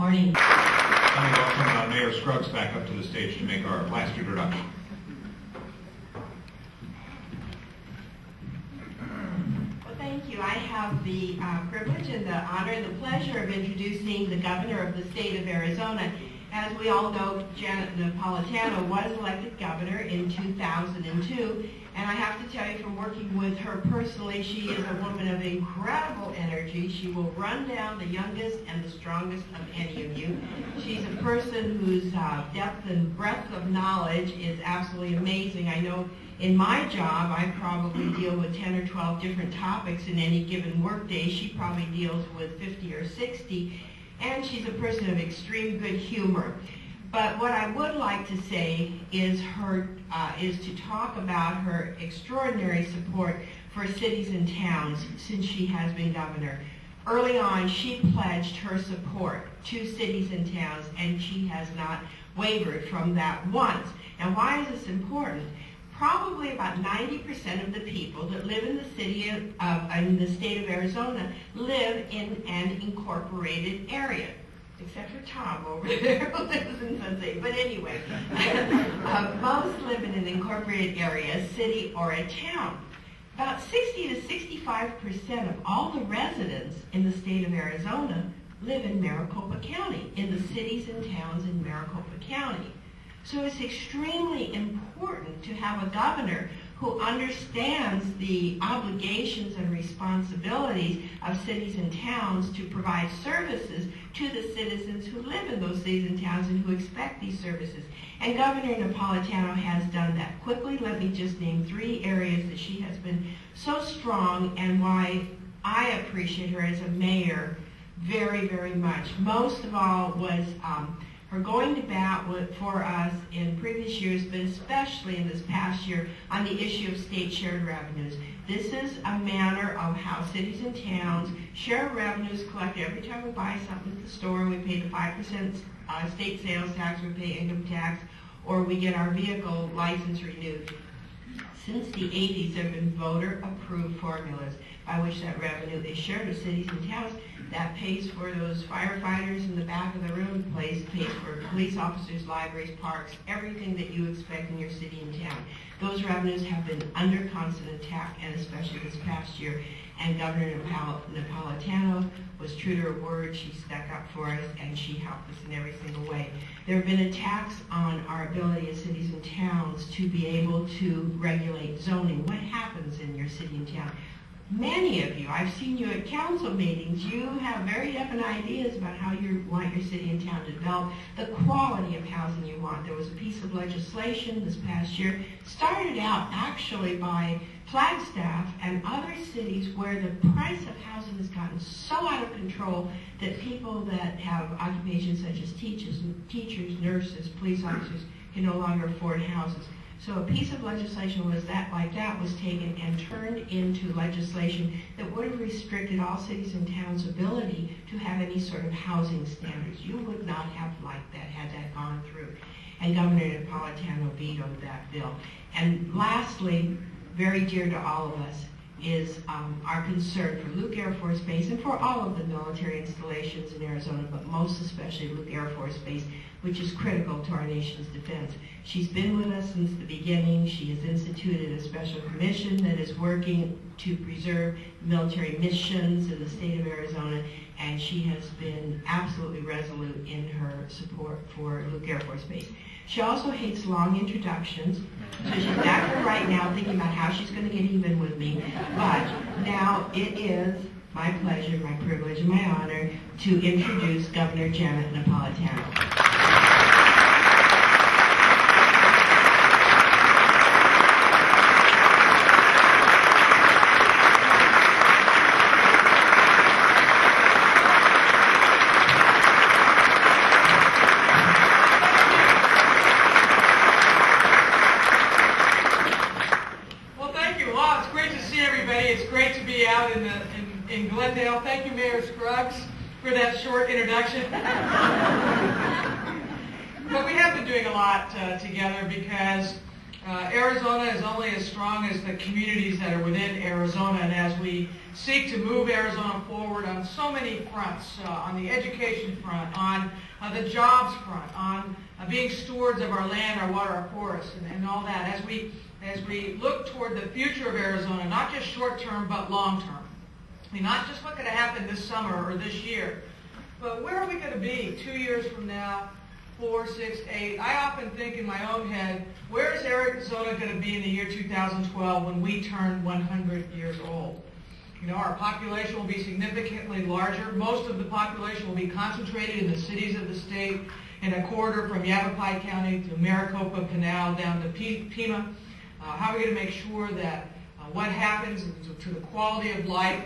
morning. Let me welcome Mayor Scruggs back up to the stage to make our last introduction. Well, thank you. I have the privilege and the honor and the pleasure of introducing the governor of the state of Arizona. As we all know, Janet Napolitano was elected governor in 2002, and I have to tell you, from working with her personally, she is a woman of incredible energy. She will run down the youngest and the strongest of any of you. She's a person whose depth and breadth of knowledge is absolutely amazing. I know in my job, I probably deal with 10 or 12 different topics in any given workday. She probably deals with 50 or 60. And she's a person of extreme good humor. But what I would like to say is to talk about her extraordinary support for cities and towns since she has been governor. Early on, she pledged her support to cities and towns, and she has not wavered from that once. And why is this important? Probably about 90% of the people that live in the state of Arizona live in an incorporated area, except for Tom over there who lives in Sunset. But anyway, most live in an incorporated area, a city or a town. About 60 to 65% of all the residents in the state of Arizona live in Maricopa County, in the cities and towns in Maricopa County. So it's extremely important to have a governor who understands the obligations and responsibilities of cities and towns to provide services to the citizens who live in those cities and towns and who expect these services. And Governor Napolitano has done that quickly. Let me just name 3 areas that she has been so strong and why I appreciate her as a mayor very, very much. Most of all was her going to bat for us in previous years, but especially in this past year, on the issue of state shared revenues. This is a manner of how cities and towns share revenues collected every time we buy something at the store. We pay the 5% state sales tax, we pay income tax, or we get our vehicle license renewed. Since the 80s, there have been voter-approved formulas by which that revenue is shared with cities and towns. That pays for those firefighters in the back of the room, pays for police officers, libraries, parks, everything that you expect in your city and town. Those revenues have been under constant attack, and especially this past year. And Governor Napolitano was true to her word. She stuck up for us, and she helped us in every single way. There have been attacks on our ability as cities and towns to be able to regulate zoning. What happens in your city and town? Many of you, I've seen you at council meetings, you have very definite ideas about how you want your city and town to develop, the quality of housing you want. There was a piece of legislation this past year, started out actually by Flagstaff and other cities where the price of housing has gotten so out of control that people that have occupations such as teachers, nurses, police officers can no longer afford houses. So a piece of legislation like that was taken and turned into legislation that would have restricted all cities and towns' ability to have any sort of housing standards. You would not have liked that had that gone through. And Governor Napolitano vetoed that bill. And lastly, very dear to all of us, is our concern for Luke Air Force Base and for all of the military installations in Arizona, but most especially Luke Air Force Base, which is critical to our nation's defense. She's been with us since the beginning. She has instituted a special commission that is working to preserve military missions in the state of Arizona, and she has been absolutely resolute in her support for Luke Air Force Base. She also hates long introductions, so she's back here right now thinking about how she's going to get even with me. But now it is my pleasure, my privilege, and my honor to introduce Governor Janet Napolitano. In Glendale. Thank you, Mayor Scruggs, for that short introduction. But we have been doing a lot together because Arizona is only as strong as the communities that are within Arizona, and as we seek to move Arizona forward on so many fronts, on the education front, on the jobs front, on being stewards of our land, our water, our forests, and all that, as we look toward the future of Arizona, not just short term but long term. I mean, not just what's going to happen this summer or this year, but where are we going to be 2 years from now, 4, 6, 8? I often think in my own head, where is Arizona going to be in the year 2012 when we turn 100 years old? You know, our population will be significantly larger. Most of the population will be concentrated in the cities of the state, in a corridor from Yavapai County to Maricopa Canal down to Pima. How are we going to make sure that what happens to the quality of life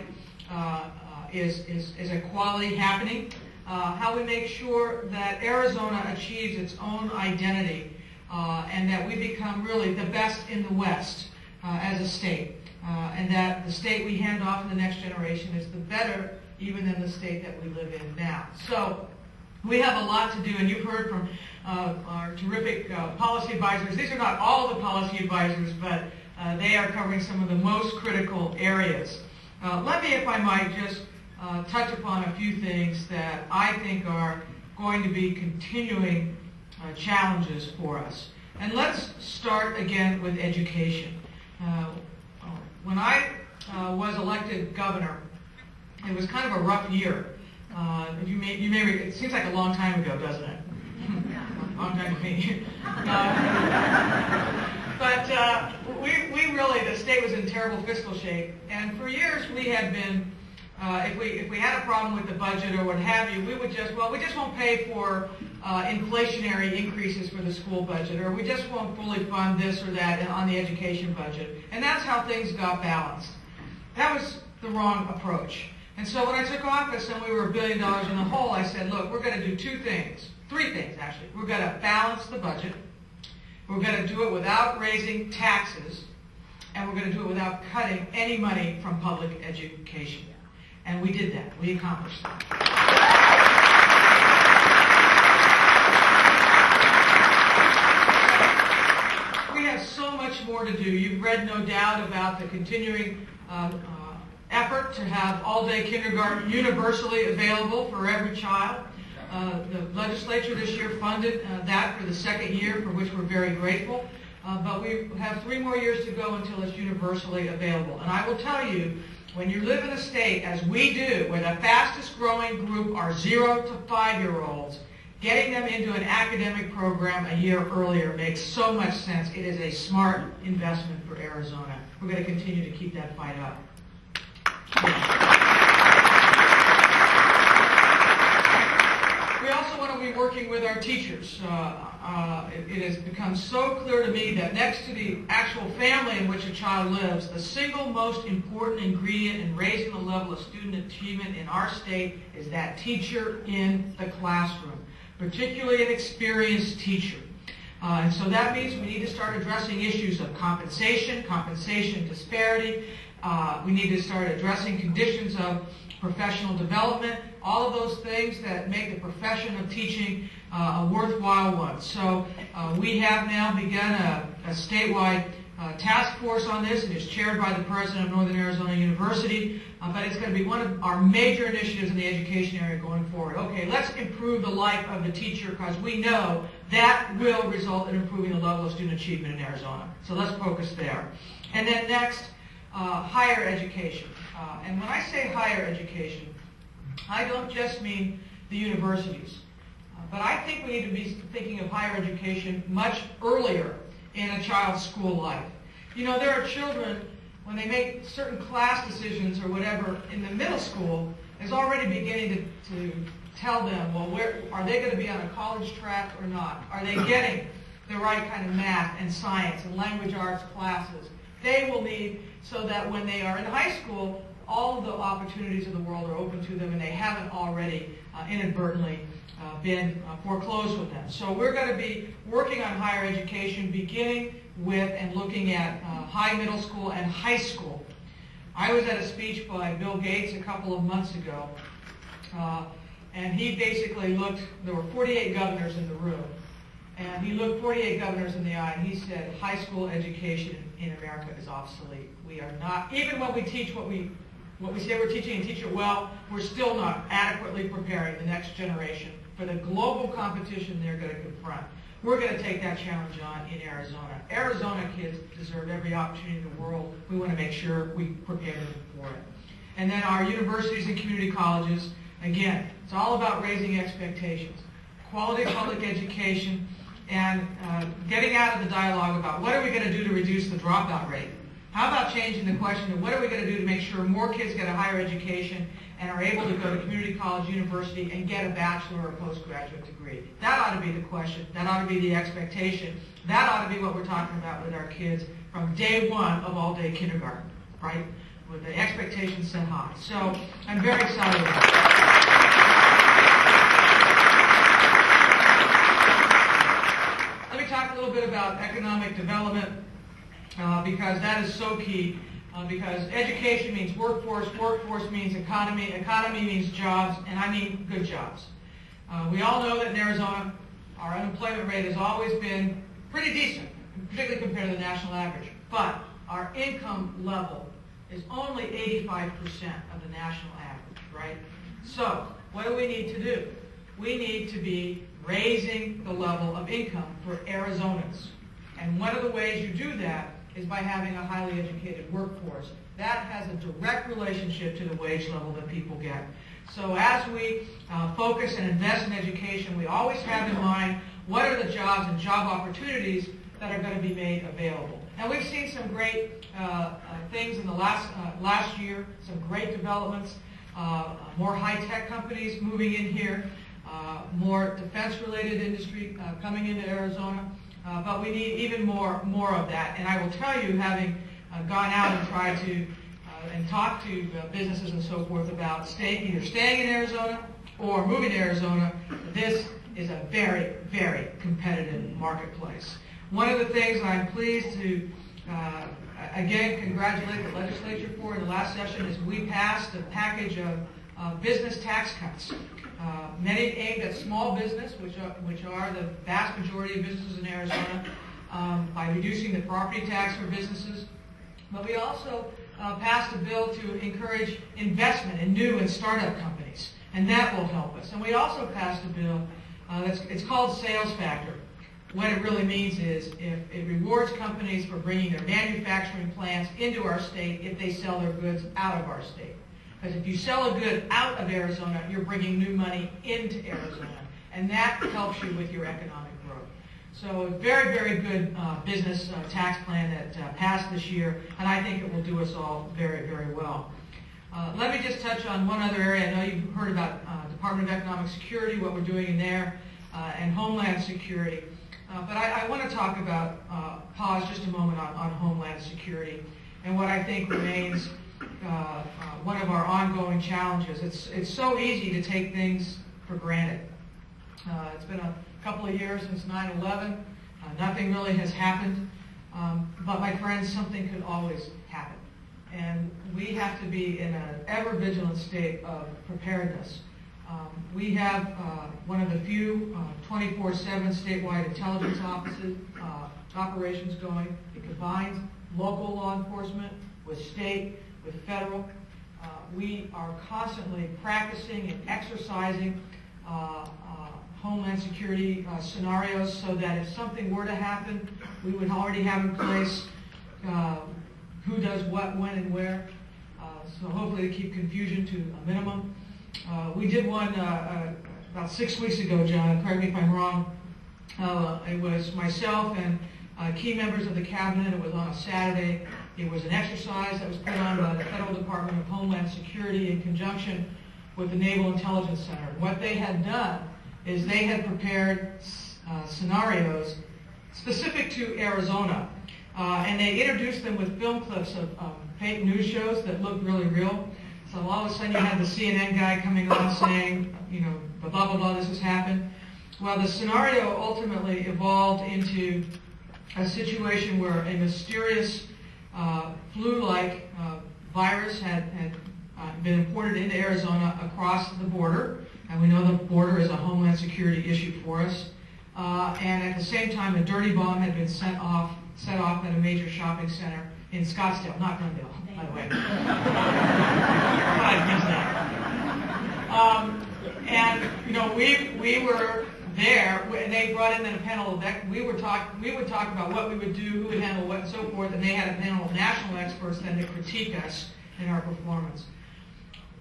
is a quality happening? How we make sure that Arizona achieves its own identity and that we become really the best in the West as a state, and that the state we hand off to the next generation is the better even than the state that we live in now. So we have a lot to do, and you've heard from our terrific policy advisors. These are not all the policy advisors, but they are covering some of the most critical areas. Let me, if I might, just touch upon a few things that I think are going to be continuing challenges for us. And let's start again with education. When I was elected governor, it was kind of a rough year. It seems like a long time ago, doesn't it? Long time to me. But we really, the state was in terrible fiscal shape, and for years we had been, if we had a problem with the budget or what have you, we just won't pay for inflationary increases for the school budget, or we just won't fully fund this or that on the education budget. And that's how things got balanced. That was the wrong approach. And so when I took office and we were $1 billion in the hole, I said, look, we're going to do three things actually. We're going to balance the budget, we're going to do it without raising taxes, and we're going to do it without cutting any money from public education. And we did that. We accomplished that. We have so much more to do. You've read, no doubt, about the continuing effort to have all-day kindergarten universally available for every child. The legislature this year funded that for the second year, for which we're very grateful. But we have 3 more years to go until it's universally available. And I will tell you, when you live in a state, as we do, where the fastest growing group are 0 to 5-year-olds, getting them into an academic program a year earlier makes so much sense. It is a smart investment for Arizona. We're going to continue to keep that fight up. We also want to be working with our teachers. It has become so clear to me that next to the actual family in which a child lives, the single most important ingredient in raising the level of student achievement in our state is that teacher in the classroom, particularly an experienced teacher. And so that means we need to start addressing issues of compensation disparity. We need to start addressing conditions of professional development, all of those things that make the profession of teaching a worthwhile one. So we have now begun a statewide task force on this. It is chaired by the president of Northern Arizona University, but it's going to be one of our major initiatives in the education area going forward. Okay, let's improve the life of the teacher, because we know that will result in improving the level of student achievement in Arizona. So let's focus there. And then next, higher education. And when I say higher education, I don't just mean the universities, but I think we need to be thinking of higher education much earlier in a child's school life. You know, there are children, when they make certain class decisions or whatever in the middle school, is already beginning to tell them, well, are they going to be on a college track or not? Are they getting the right kind of math and science and language arts classes they will need, so that when they are in high school, all of the opportunities of the world are open to them and they haven't already inadvertently been foreclosed with them. So we're going to be working on higher education, beginning with and looking at high middle school and high school. I was at a speech by Bill Gates a couple of months ago, and he basically looked, there were 48 governors in the room, And he looked 48 governors in the eye, and he said, high school education in America is obsolete. We are not, even when we teach what we say we're teaching and teach it well, we're still not adequately preparing the next generation for the global competition they're going to confront. We're going to take that challenge on in Arizona. Arizona kids deserve every opportunity in the world. We want to make sure we prepare them for it. And then our universities and community colleges, again, it's all about raising expectations. Quality public education, and getting out of the dialogue about what are we going to do to reduce the dropout rate. How about changing the question of what are we going to do to make sure more kids get a higher education and are able to go to community college, university, and get a bachelor or postgraduate degree? That ought to be the question. That ought to be the expectation. That ought to be what we're talking about with our kids from day one of all-day kindergarten, right? With the expectations set high. So I'm very excited about that. Let me talk a little bit about economic development. Because that is so key, because education means workforce, workforce means economy, economy means jobs, and I mean good jobs. We all know that in Arizona, our unemployment rate has always been pretty decent, particularly compared to the national average, but our income level is only 85% of the national average, right? So, what do we need to do? We need to be raising the level of income for Arizonans. And one of the ways you do that is by having a highly educated workforce. That has a direct relationship to the wage level that people get. So as we focus and invest in education, we always have in mind what are the jobs and job opportunities that are going to be made available. And we've seen some great things in the last year, some great developments, more high-tech companies moving in here, more defense-related industry coming into Arizona. But we need even more of that. And I will tell you, having gone out and tried to and talked to businesses and so forth about either staying in Arizona or moving to Arizona, this is a very, very competitive marketplace. One of the things I'm pleased to, again, congratulate the legislature for in the last session is we passed a package of business tax cuts. Many aimed at small business, which are the vast majority of businesses in Arizona, by reducing the property tax for businesses. But we also passed a bill to encourage investment in new and startup companies, and that will help us. And we also passed a bill it's called Sales Factor. What it really means is if it rewards companies for bringing their manufacturing plants into our state if they sell their goods out of our state. Because if you sell a good out of Arizona, you're bringing new money into Arizona, and that helps you with your economic growth. So a very, very good business tax plan that passed this year, and I think it will do us all very, very well. Let me just touch on one other area. I know you've heard about Department of Economic Security, what we're doing in there, and Homeland Security. But I want to talk about, pause just a moment on Homeland Security and what I think remains one of our ongoing challenges. It's so easy to take things for granted. It's been a couple of years since 9/11. Nothing really has happened. But my friends, something could always happen. And we have to be in an ever-vigilant state of preparedness. We have one of the few 24/7 statewide intelligence offices, operations going. It combines local law enforcement with state, with federal. We are constantly practicing and exercising Homeland Security scenarios so that if something were to happen, we would already have in place who does what, when, and where. So hopefully to keep confusion to a minimum. We did one about 6 weeks ago, John, correct me if I'm wrong. It was myself and key members of the cabinet. It was on a Saturday. It was an exercise that was put on by the Federal Department of Homeland Security in conjunction with the Naval Intelligence Center. What they had done is they had prepared scenarios specific to Arizona, and they introduced them with film clips of fake news shows that looked really real. So all of a sudden you had the CNN guy coming on saying, you know, blah, blah, blah, this has happened. Well, the scenario ultimately evolved into a situation where a mysterious flu-like virus had been imported into Arizona across the border. And we know the border is a Homeland Security issue for us. and at the same time, a dirty bomb had been set off at a major shopping center in Scottsdale, not Glendale, by the way. I missed that. And you know, we were there, and they brought in then a panel of we would talk about what we would do, who would handle what, and so forth. And they had a panel of national experts then to critique us in our performance.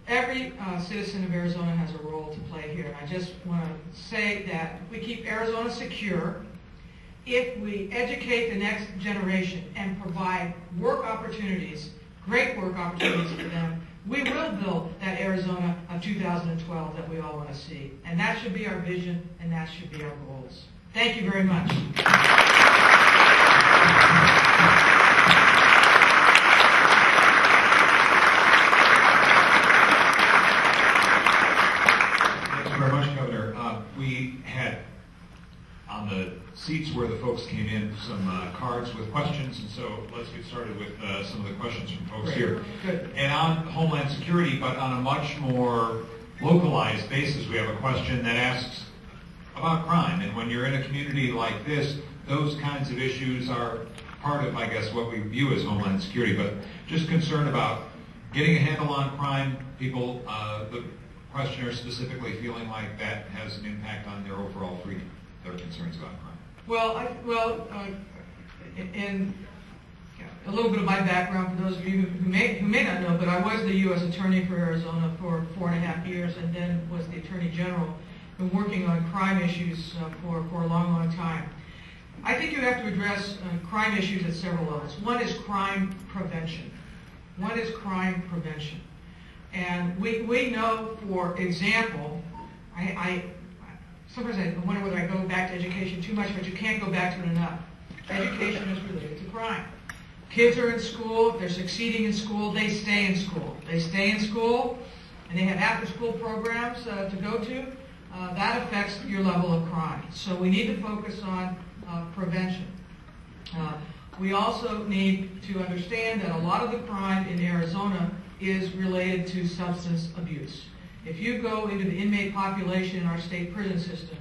Every citizen of Arizona has a role to play here. And I just want to say that if we keep Arizona secure, if we educate the next generation and provide work opportunities, great work opportunities for them, we will build that Arizona of 2012 that we all want to see. And that should be our vision, and that should be our goals. Thank you very much. Thank you very much, Governor. We had on the seats where the folks came in some cards with questions, and so let's get started with some of the questions from folks here. Good. And on Homeland Security, but on a much more localized basis, we have a question that asks about crime. And when you're in a community like this, those kinds of issues are part of, I guess, what we view as Homeland Security, but just concern about getting a handle on crime, people, the questioner specifically feeling like that has an impact on their overall freedom, their concerns about crime. Well, in a little bit of my background for those of you who may not know, but I was the U.S. Attorney for Arizona for 4.5 years, and then was the Attorney General. Been working on crime issues for a long, long time. I think you have to address crime issues at several levels. One is crime prevention. And we know, for example, sometimes I wonder whether I go back to education too much, but you can't go back to it enough. Education is related to crime. Kids are in school. If they're succeeding in school, they stay in school. They stay in school, and they have after-school programs to go to. That affects your level of crime. So we need to focus on prevention. We also need to understand that a lot of the crime in Arizona is related to substance abuse. If you go into the inmate population in our state prison system,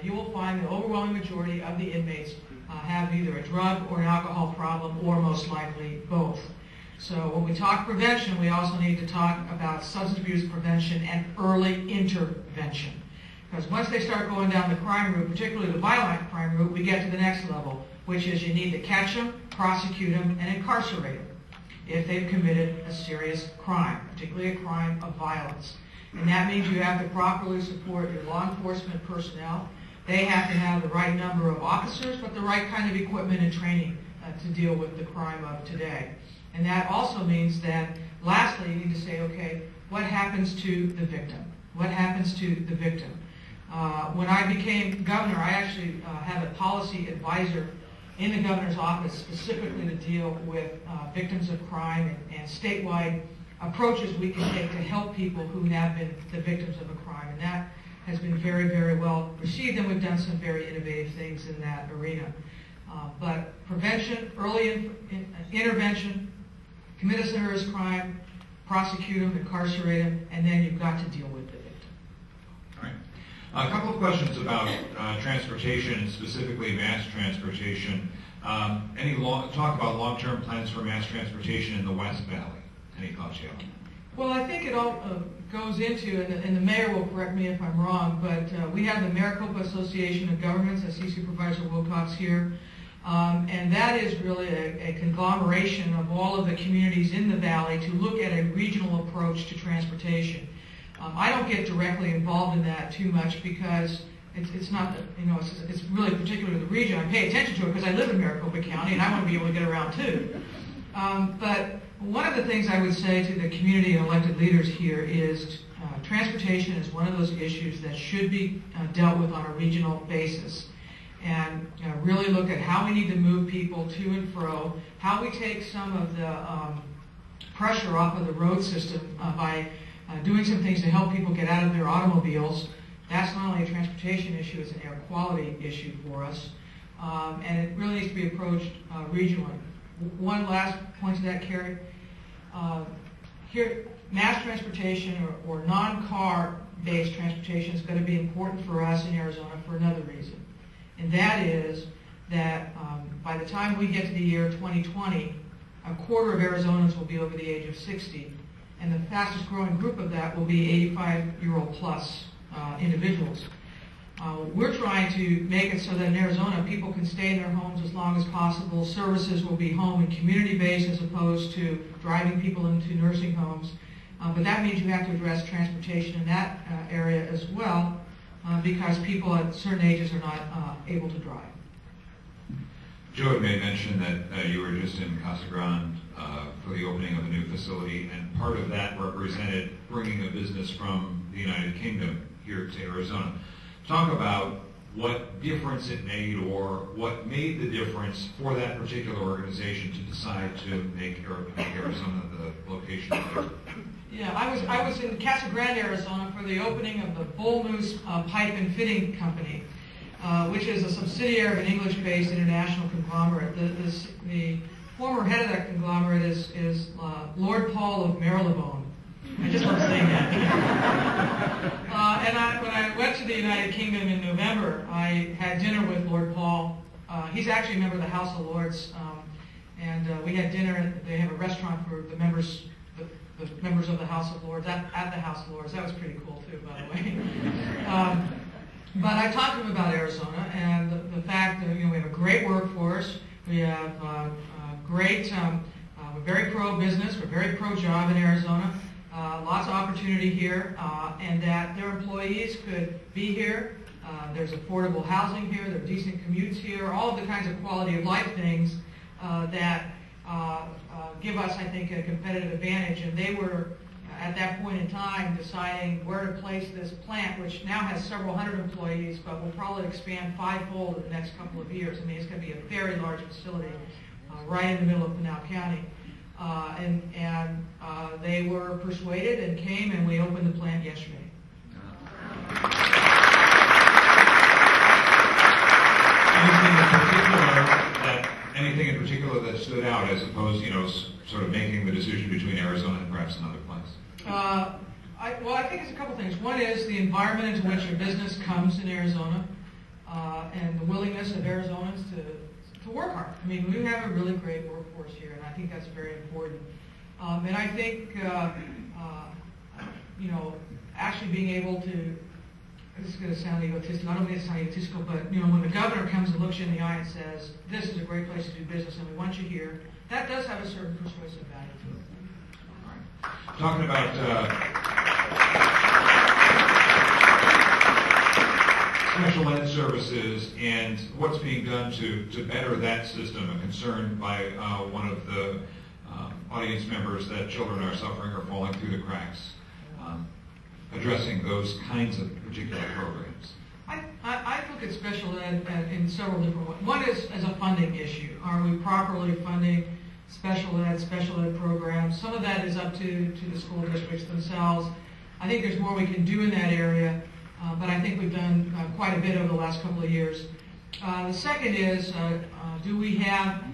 you will find the overwhelming majority of the inmates have either a drug or an alcohol problem, or most likely both. So when we talk prevention, we also need to talk about substance abuse prevention and early intervention. Because once they start going down the crime route, particularly the violent crime route, we get to the next level, which is you need to catch them, prosecute them, and incarcerate them if they've committed a serious crime, particularly a crime of violence. And that means you have to properly support your law enforcement personnel. They have to have the right number of officers, but the right kind of equipment and training to deal with the crime of today. And that also means that, lastly, you need to say, okay, what happens to the victim? What happens to the victim? When I became governor, I actually have a policy advisor in the governor's office specifically to deal with victims of crime and statewide approaches we can take to help people who have been the victims of a crime. And that has been very, very well received, and we've done some very innovative things in that arena. But prevention, early intervention, commit a serious crime, prosecute them, incarcerate them, and then you've got to deal with the victim. All right. A couple of questions about transportation, specifically mass transportation. Talk about long-term plans for mass transportation in the West Valley. Any thoughts you have? Well, I think it all goes into, and the mayor will correct me if I'm wrong, but we have the Maricopa Association of Governments. I see Supervisor Wilcox here. And that is really a conglomeration of all of the communities in the valley to look at a regional approach to transportation. I don't get directly involved in that too much because it's not, it's really particular to the region. I pay attention to it because I live in Maricopa County and I want to be able to get around too. But one of the things I would say to the community and elected leaders here is transportation is one of those issues that should be dealt with on a regional basis. And really look at how we need to move people to and fro, how we take some of the pressure off of the road system by doing some things to help people get out of their automobiles. That's not only a transportation issue, it's an air quality issue for us. And it really needs to be approached regionally. One last point to that, Carrie. Here, mass transportation or non-car based transportation is going to be important for us in Arizona for another reason. and that is that by the time we get to the year 2020, a quarter of Arizonans will be over the age of 60, and the fastest growing group of that will be 85-year-old plus individuals. We're trying to make it so that in Arizona people can stay in their homes as long as possible. Services will be home and community-based as opposed to driving people into nursing homes. But that means you have to address transportation in that area as well because people at certain ages are not able to drive. Joe had made mention that you were just in Casa Grande for the opening of a new facility, and part of that represented bringing a business from the United Kingdom here to Arizona. Talk about what difference it made, or what made the difference for that particular organization to decide to make Arizona the location. Yeah, I was in Casa Grande, Arizona for the opening of the Bull Moose Pipe and Fitting Company, which is a subsidiary of an English-based international conglomerate. The former head of that conglomerate is Lord Paul of Marylebone. I just want to say that. And when I went to the United Kingdom in November, I had dinner with Lord Paul. He's actually a member of the House of Lords, and we had dinner. They have a restaurant for the members of the House of Lords at the House of Lords. That was pretty cool too, by the way. But I talked to him about Arizona and the fact that we have a great workforce. We have great. We're very pro-business. We're very pro-job in Arizona. Lots of opportunity here, and that their employees could be here. There's affordable housing here. There are decent commutes here. All of the kinds of quality of life things that give us, I think, a competitive advantage. And they were, at that point in time, deciding where to place this plant, which now has several hundred employees, but will probably expand fivefold in the next couple of years. I mean, it's going to be a very large facility right in the middle of Pinal County. They were persuaded and came, and we opened the plant yesterday. Anything in particular that stood out, as opposed, sort of making the decision between Arizona and perhaps another place? I think it's a couple things. One is the environment into which your business comes in Arizona, and the willingness of Arizonans to work hard. I mean, we have a really great workforce here, and I think that's very important. And I think, actually being able to, this is going to sound egotistical, I don't mean to sound egotistical, but, when the governor comes and looks you in the eye and says, this is a great place to do business and we want you here, that does have a certain persuasive value to it. All right. Talking about special ed services and what's being done to better that system, a concern by one of the audience members that children are suffering or falling through the cracks, addressing those kinds of particular programs. I look at special ed in several different ways. One is as a funding issue. Are we properly funding special ed programs? Some of that is up to the school districts themselves. I think there's more we can do in that area, but I think we've done quite a bit over the last couple of years. The second is, do we have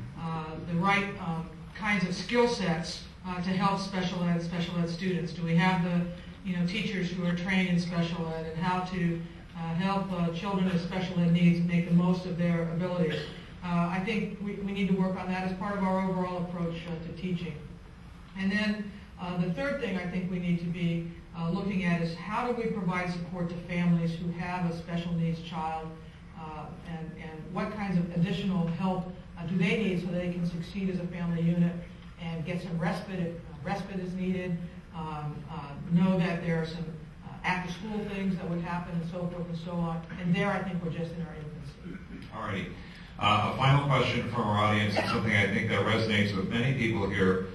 the right kinds of skill sets to help special ed students? Do we have the teachers who are trained in special ed and how to help children with special ed needs make the most of their abilities? I think we need to work on that as part of our overall approach to teaching. And then the third thing I think we need to be looking at is how do we provide support to families who have a special needs child, and what kinds of additional help do they need so they can succeed as a family unit and get some respite if respite is needed, know that there are some after-school things that would happen and so forth and so on. And there I think we're just in our infancy. All righty. A final question from our audience, and something I think that resonates with many people here.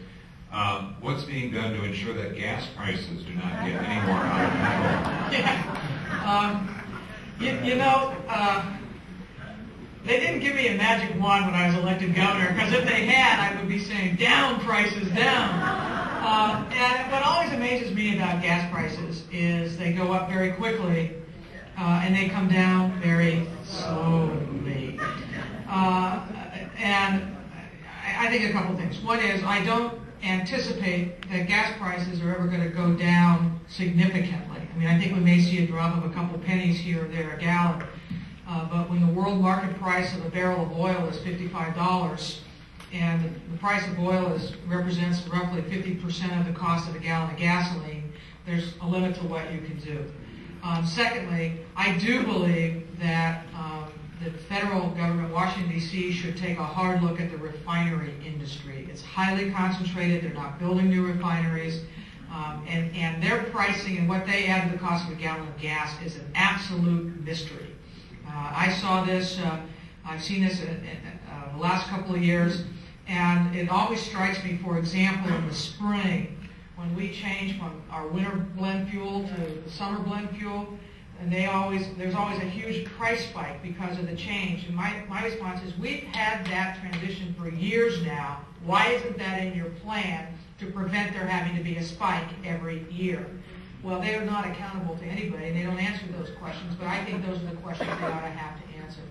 What's being done to ensure that gas prices do not get any more out of control? They didn't give me a magic wand when I was elected governor, because if they had, I would be saying, down prices, down. And what always amazes me about gas prices is they go up very quickly, and they come down very slowly. And I think a couple things. One is I don't anticipate that gas prices are ever going to go down significantly. I mean, I think we may see a drop of a couple pennies here or there a gallon. but when the world market price of a barrel of oil is $55, and the price of oil represents roughly 50% of the cost of a gallon of gasoline, there's a limit to what you can do. Secondly, I do believe that the federal government, Washington, D.C., should take a hard look at the refinery industry. It's highly concentrated. They're not building new refineries. And their pricing and what they add to the cost of a gallon of gas is an absolute mystery. I saw this, I've seen this in the last couple of years, and it always strikes me, for example, in the spring, when we change from our winter blend fuel to the summer blend fuel, and there's always a huge price spike because of the change. And my response is, we've had that transition for years now. Why isn't that in your plan to prevent there having to be a spike every year? Well, they are not accountable to anybody, and they don't answer those questions, but I think those are the questions they ought to have to answer.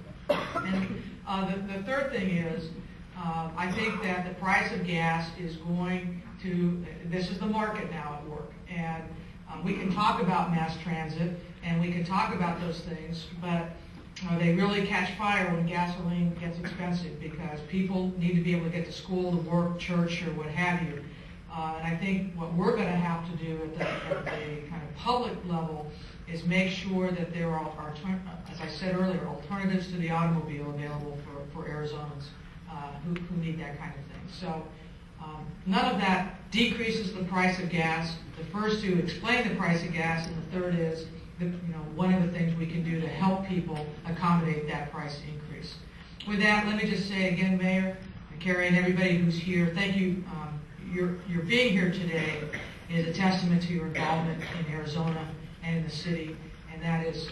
And the third thing is, I think that the price of gas is going to, this is the market now at work, and we can talk about mass transit, and we can talk about those things, but they really catch fire when gasoline gets expensive because people need to be able to get to school, to work, church, or what have you. And I think what we're going to have to do at the kind of public level is make sure that there are, as I said earlier, alternatives to the automobile available for Arizonans who need that kind of thing. So none of that decreases the price of gas. The first two explain the price of gas, and the third is one of the things we can do to help people accommodate that price increase. With that, let me just say again, Mayor, Carrie, and everybody who's here, thank you. Your being here today is a testament to your involvement in Arizona and in the city, and that is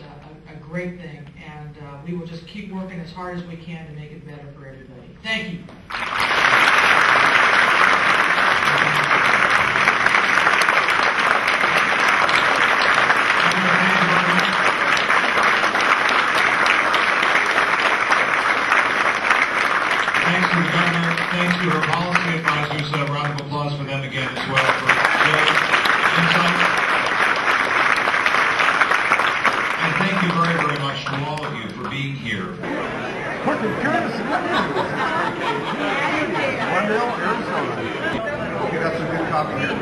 a great thing. And we will just keep working as hard as we can to make it better for everybody. Thank you. Thanks to her policy advisors. A round of applause for them again as well for their insight. And thank you very, very much to all of you for being here. Glendale, Arizona. Okay, that's a good copy here.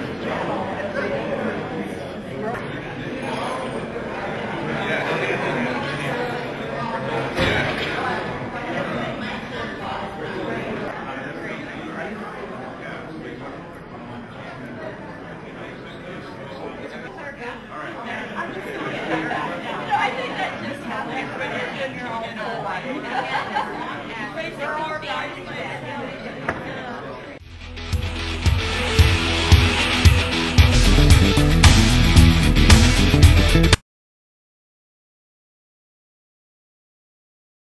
I think that just happened.